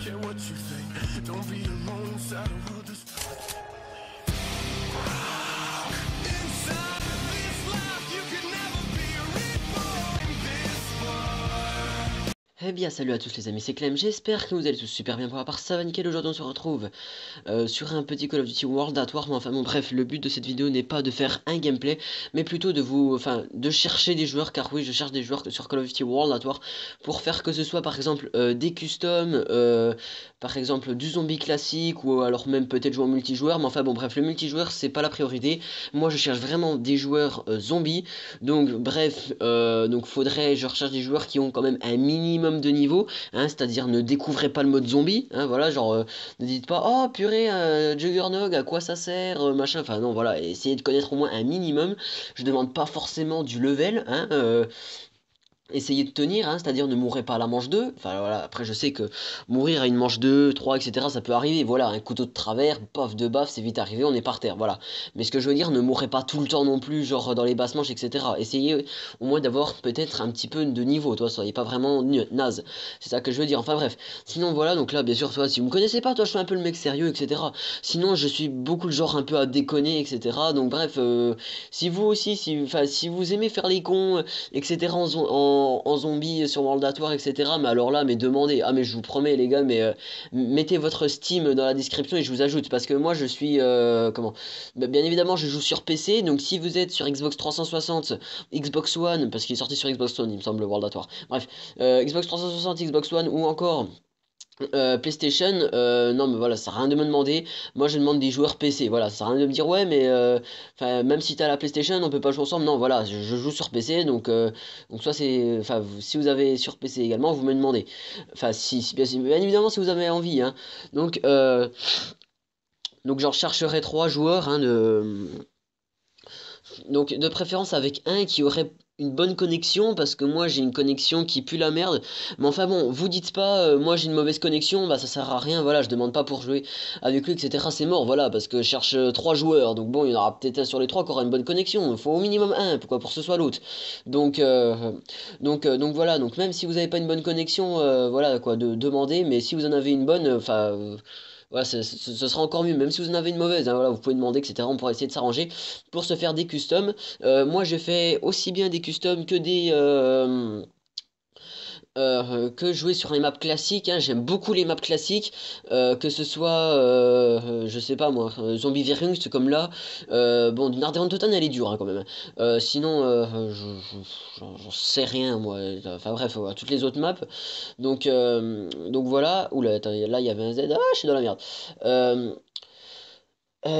care what you think. Don't be alone inside a world that's inside this life. You can never be reborn in this world. Eh bien salut à tous les amis, c'est Clem, j'espère que vous allez tous super bien, pour part ça va nickel. Aujourd'hui on se retrouve sur un petit Call of Duty World at War, mais enfin bon bref, le but de cette vidéo n'est pas de faire un gameplay, mais plutôt de chercher des joueurs, car oui je cherche des joueurs sur Call of Duty World at War, pour faire que ce soit par exemple des customs, par exemple du zombie classique, ou alors même peut-être jouer en multijoueur, mais enfin bon bref, le multijoueur c'est pas la priorité, moi je cherche vraiment des joueurs zombies, donc bref, donc je recherche des joueurs qui ont quand même un minimum de niveau, hein, c'est-à-dire ne découvrez pas le mode zombie, hein, voilà, genre ne dites pas oh purée, Juggernog à quoi ça sert, machin, enfin non, voilà, essayez de connaître au moins un minimum. Je demande pas forcément du level, hein, essayez de tenir, hein, c'est-à-dire ne mourrez pas à la manche 2. Enfin voilà, après je sais que mourir à une manche 2, 3, etc. ça peut arriver, voilà, un couteau de travers, paf de baf, c'est vite arrivé, on est par terre, voilà. Mais ce que je veux dire, ne mourrez pas tout le temps non plus, genre dans les basses manches, etc. Essayez au moins d'avoir peut-être un petit peu de niveau, toi, soyez pas vraiment naze. C'est ça que je veux dire, enfin bref. Sinon voilà, donc là, bien sûr, toi, si vous me connaissez pas, toi, je suis un peu le mec sérieux, etc. Sinon, je suis beaucoup le genre un peu à déconner, etc. Donc bref, si vous aussi, si vous aimez faire les cons, etc. en zombie sur World at War, etc. Mais alors là, mais demandez. Ah, mais je vous promets, les gars, mais mettez votre Steam dans la description et je vous ajoute. Parce que moi, je suis. Comment bah, bien évidemment, je joue sur PC. Donc, si vous êtes sur Xbox 360, Xbox One, parce qu'il est sorti sur Xbox One, il me semble, World at War. Bref, Xbox 360, Xbox One ou encore. PlayStation, non mais voilà, ça sert à rien de me demander. Moi je demande des joueurs PC, voilà, ça sert à rien de me dire ouais mais même si t'as la PlayStation on peut pas jouer ensemble. Non voilà, je joue sur PC, donc soit c'est, si vous avez sur PC également vous me demandez, bien évidemment si vous avez envie, hein. Donc j'en rechercherai 3 joueurs, hein, donc de préférence avec un qui aurait une bonne connexion, parce que moi j'ai une connexion qui pue la merde. Mais enfin bon, vous dites pas moi j'ai une mauvaise connexion, bah ça sert à rien, voilà, je demande pas pour jouer avec lui, etc. C'est mort, voilà, parce que je cherche 3 joueurs, donc bon, il y en aura peut-être un sur les 3 qui aura une bonne connexion, il faut au minimum un, pourquoi pour que ce soit l'autre. Donc voilà, donc même si vous avez pas une bonne connexion, voilà quoi, de demander, mais si vous en avez une bonne, voilà, ce sera encore mieux, même si vous en avez une mauvaise, hein, voilà, vous pouvez demander, etc. On pourra essayer de s'arranger pour se faire des customs. Moi, je fais aussi bien des customs que que jouer sur les maps classiques, hein. J'aime beaucoup les maps classiques, que ce soit, je sais pas moi, Zombie Virus comme là. Bon, Narderon Totan elle est dure, hein, quand même, hein. Sinon, j'en sais rien moi. Enfin bref, voilà, toutes les autres maps. Donc voilà. Oula, attends, là il y avait un Z. Ah, je suis dans la merde.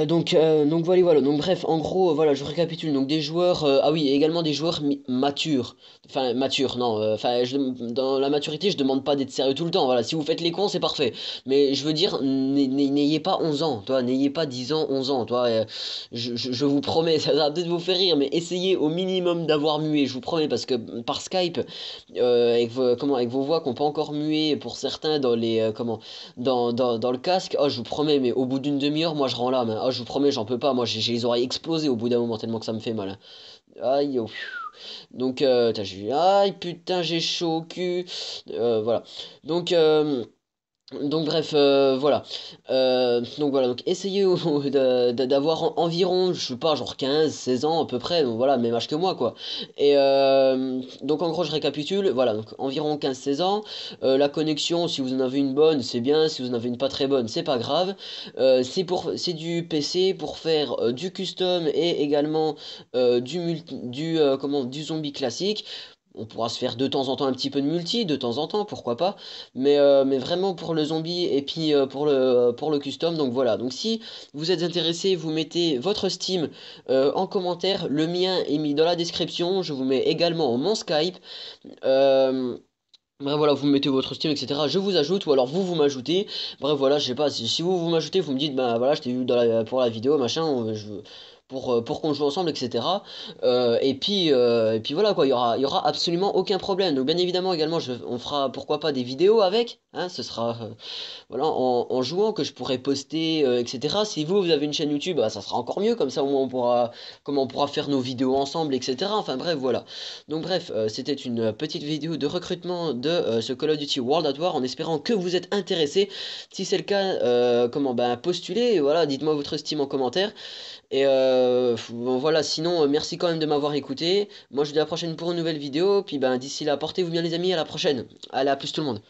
Donc voilà, donc bref, en gros, voilà, je récapitule, donc des joueurs, ah oui, et également des joueurs matures, enfin, matures, non, dans la maturité, je demande pas d'être sérieux tout le temps, voilà, si vous faites les cons, c'est parfait, mais je veux dire, n'ayez pas 11 ans, toi, n'ayez pas 10 ans, 11 ans, toi, je vous promets, ça va peut-être vous faire rire, mais essayez au minimum d'avoir mué, je vous promets, parce que par Skype, avec vos voix qui n'ont pas encore mué, pour certains, dans les, dans le casque, oh, je vous promets, mais au bout d'une demi-heure, moi, je rends l'âme, hein. Oh, je vous promets, j'en peux pas. Moi, j'ai les oreilles explosées au bout d'un moment, tellement que ça me fait mal, hein. Aïe, oh. Donc, aïe, putain, j'ai chaud au cul. Voilà. Donc, bref, voilà. Donc essayez d'avoir environ, je sais pas, genre 15, 16 ans à peu près, donc voilà, même âge que moi, quoi. Et donc en gros, je récapitule, voilà, donc environ 15, 16 ans. La connexion, si vous en avez une bonne, c'est bien, si vous en avez une pas très bonne, c'est pas grave. C'est du PC pour faire du custom et également du zombie classique. On pourra se faire de temps en temps un petit peu de multi, de temps en temps, pourquoi pas. Mais vraiment pour le zombie et puis pour le custom. Donc voilà. Donc si vous êtes intéressé, vous mettez votre Steam en commentaire. Le mien est mis dans la description. Je vous mets également mon Skype. Bref, voilà, vous mettez votre Steam, etc. Je vous ajoute, ou alors vous m'ajoutez. Bref, voilà, je sais pas, si vous m'ajoutez, vous me dites, bah voilà, je t'ai vu pour la vidéo, machin, pour qu'on joue ensemble, etc. Et puis voilà quoi, il y aura absolument aucun problème. Donc bien évidemment également, on fera pourquoi pas des vidéos avec, hein, ce sera voilà, en jouant que je pourrai poster, etc. Si vous avez une chaîne YouTube, bah, ça sera encore mieux, comme ça au moins on pourra faire nos vidéos ensemble, etc. Enfin bref, voilà. Donc bref, c'était une petite vidéo de recrutement de ce Call of Duty World at War, en espérant que vous êtes intéressés. Si c'est le cas, ben, postulez, voilà, dites-moi votre estime en commentaire. Et bon, voilà, sinon, merci quand même de m'avoir écouté. Moi, je vous dis à la prochaine pour une nouvelle vidéo. Puis ben, d'ici là, portez-vous bien les amis, à la prochaine. Allez, à plus tout le monde.